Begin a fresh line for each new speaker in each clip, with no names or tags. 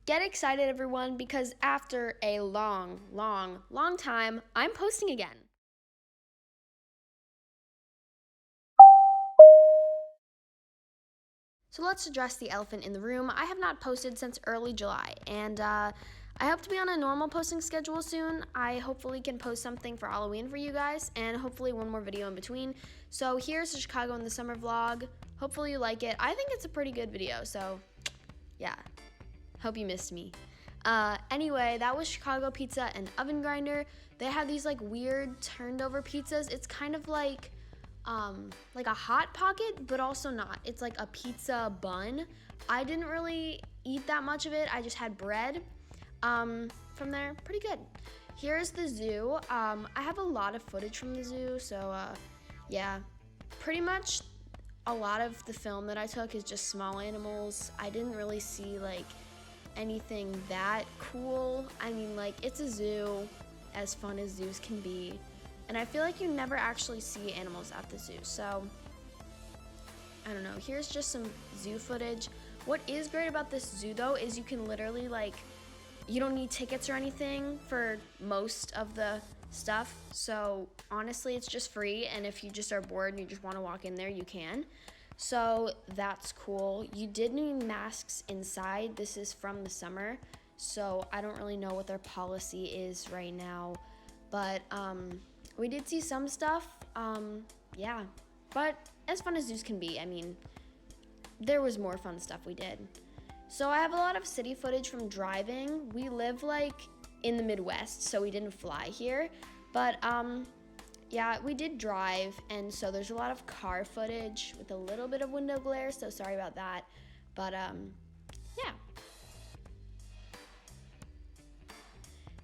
Get excited, everyone, because after a long time, I'm posting again. So let's address the elephant in the room. I have not posted since early July, and I hope to be on a normal posting schedule soon. I hopefully can post something for Halloween for you guys, and hopefully one more video in between. So here's the Chicago in the summer vlog. Hopefully you like it. I think it's a pretty good video, so yeah. Hope you missed me. Anyway, that was Chicago Pizza and Oven Grinder. They have these like weird turned over pizzas. It's kind of like a Hot Pocket, but also not. It's like a pizza bun. I didn't really eat that much of it. I just had bread from there. Pretty good. Here's the zoo. I have a lot of footage from the zoo, so yeah. Pretty much a lot of the film that I took is just small animals. I didn't really see like anything that cool. I mean, like, it's a zoo, as fun as zoos can be, and I feel like you never actually see animals at the zoo, so I don't know. Here's just some zoo footage. What is great about this zoo though is you can literally, like, you don't need tickets or anything for most of the stuff, so honestly it's just free, and if you just are bored and you just want to walk in there, you can. So that's cool. You did need masks inside. This is from the summer, so I don't really know what their policy is right now, but we did see some stuff. Yeah, but as fun as zoos can be, I mean, there was more fun stuff we did. So I have a lot of city footage from driving. We live like in the Midwest, so we didn't fly here, but yeah, we did drive, and so there's a lot of car footage with a little bit of window glare, so sorry about that, but yeah.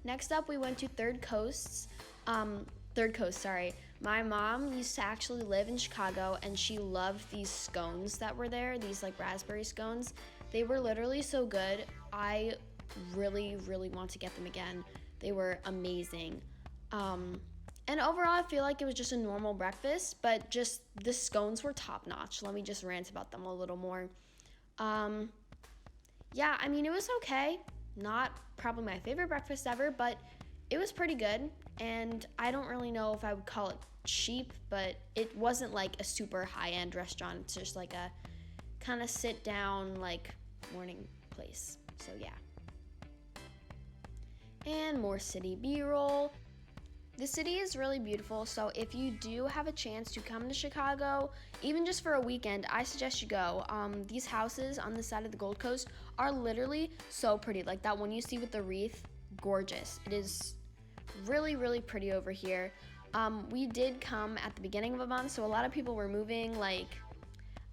Next up, we went to Third Coast, sorry. My mom used to actually live in Chicago, and she loved these scones that were there, these like raspberry scones. They were literally so good. I really want to get them again. They were amazing. And overall, I feel like it was just a normal breakfast, but just the scones were top notch. Let me just rant about them a little more. Yeah, I mean, it was okay. Not probably my favorite breakfast ever, but it was pretty good. And I don't really know if I would call it cheap, but it wasn't like a super high-end restaurant. It's just like a kind of sit-down, like, morning place. So yeah. And more city B-roll. The city is really beautiful, so if you do have a chance to come to Chicago, even just for a weekend, I suggest you go. These houses on the side of the Gold Coast are literally so pretty. Like that one you see with the wreath, gorgeous. It is really pretty over here. We did come at the beginning of a month, so a lot of people were moving, like,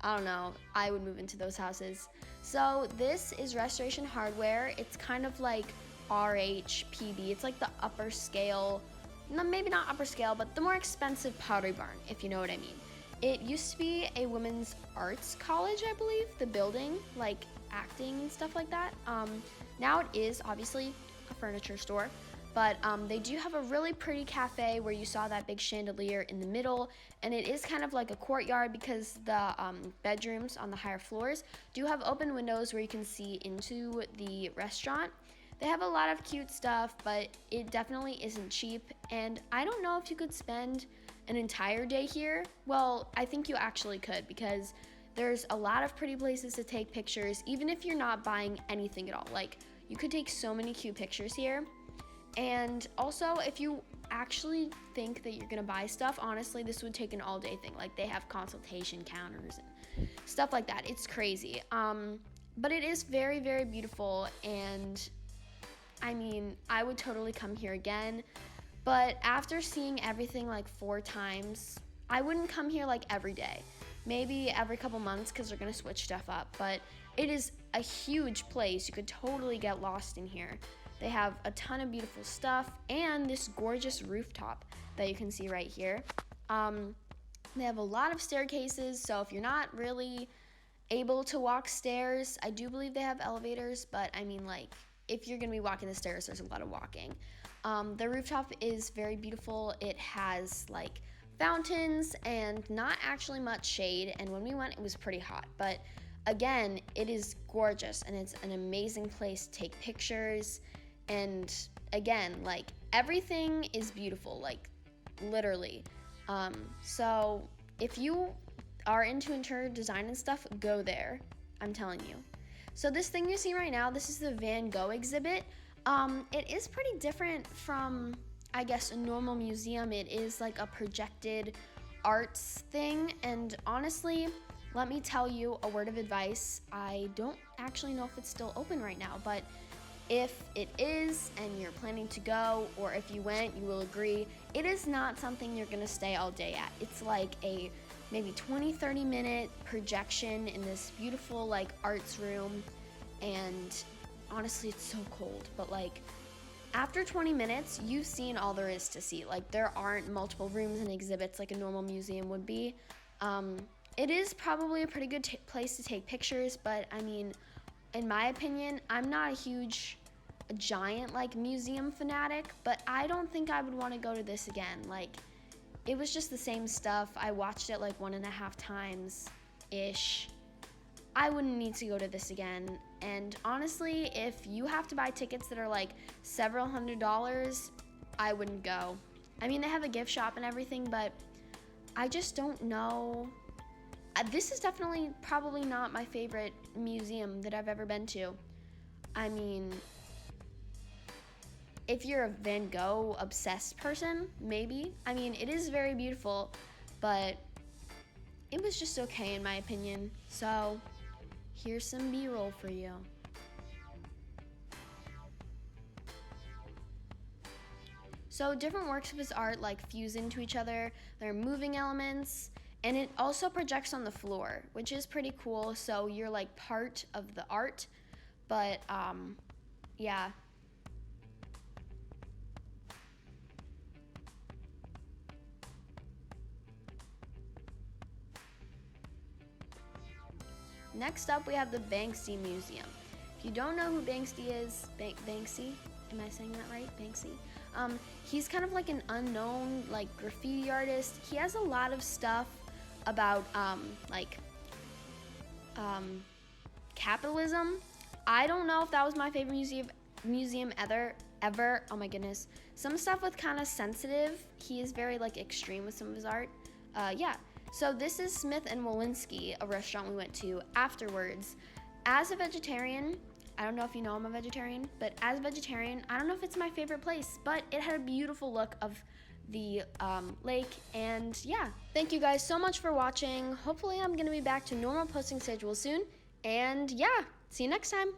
I don't know, I would move into those houses. So this is Restoration Hardware. It's kind of like RHPB. It's like the upper scale, no, maybe not upper scale, but the more expensive Pottery Barn, if you know what I mean. It used to be a women's arts college, I believe, the building, like acting and stuff like that. Now it is obviously a furniture store, but they do have a really pretty cafe where you saw that big chandelier in the middle, and it is kind of like a courtyard because the bedrooms on the higher floors do have open windows where you can see into the restaurant. They have a lot of cute stuff, but it definitely isn't cheap, and I don't know if you could spend an entire day here. Well, I think you actually could, because there's a lot of pretty places to take pictures, even if you're not buying anything at all. Like, you could take so many cute pictures here. And also, if you actually think that you're gonna buy stuff, honestly, this would take an all-day thing. Like, they have consultation counters and stuff like that. It's crazy. But it is very beautiful, and I mean, I would totally come here again, but after seeing everything like 4 times, I wouldn't come here like every day. Maybe every couple months because they're gonna switch stuff up, but it is a huge place. You could totally get lost in here. They have a ton of beautiful stuff and this gorgeous rooftop that you can see right here. They have a lot of staircases, so if you're not really able to walk stairs, I do believe they have elevators, but I mean, like, if you're gonna be walking the stairs, there's a lot of walking. The rooftop is very beautiful. It has like fountains and not actually much shade, and when we went, it was pretty hot, but again, it is gorgeous and it's an amazing place to take pictures. And again, like everything is beautiful, like literally. So if you are into interior design and stuff, go there. I'm telling you. So this thing you see right now, this is the Van Gogh exhibit. It is pretty different from, I guess, a normal museum. It is like a projected arts thing, and honestly, let me tell you a word of advice. I don't actually know if it's still open right now, but if it is and you're planning to go, or if you went, you will agree, it is not something you're gonna stay all day at. It's like a maybe 20-30 minute projection in this beautiful like arts room, and honestly it's so cold, but like after 20 minutes you've seen all there is to see. Like there aren't multiple rooms and exhibits like a normal museum would be. It is probably a pretty good place to take pictures, but I mean, in my opinion, I'm not a giant like museum fanatic, but I don't think I would want to go to this again. Like it was just the same stuff. I watched it like 1.5 times ish. I wouldn't need to go to this again. And honestly, if you have to buy tickets that are like several $100s, I wouldn't go. I mean, they have a gift shop and everything, but I just don't know. This is definitely probably not my favorite museum that I've ever been to. I mean, if you're a Van Gogh obsessed person, maybe. I mean, it is very beautiful, but it was just okay in my opinion. So here's some B-roll for you. So different works of his art like fuse into each other. They're moving elements, and it also projects on the floor, which is pretty cool. So you're like part of the art, but yeah. Next up, we have the Banksy Museum. If you don't know who Banksy is, Banksy, am I saying that right? Banksy. He's kind of like an unknown like graffiti artist. He has a lot of stuff about capitalism. I don't know if that was my favorite museum ever. Oh my goodness. Some stuff with kind of sensitive. He is very like extreme with some of his art. Yeah. So this is Smith and Walensky, a restaurant we went to afterwards. As a vegetarian, I don't know if you know I'm a vegetarian, but as a vegetarian, I don't know if it's my favorite place, but it had a beautiful look of the lake, and yeah. Thank you guys so much for watching. Hopefully I'm gonna be back to normal posting schedule soon, and yeah, see you next time.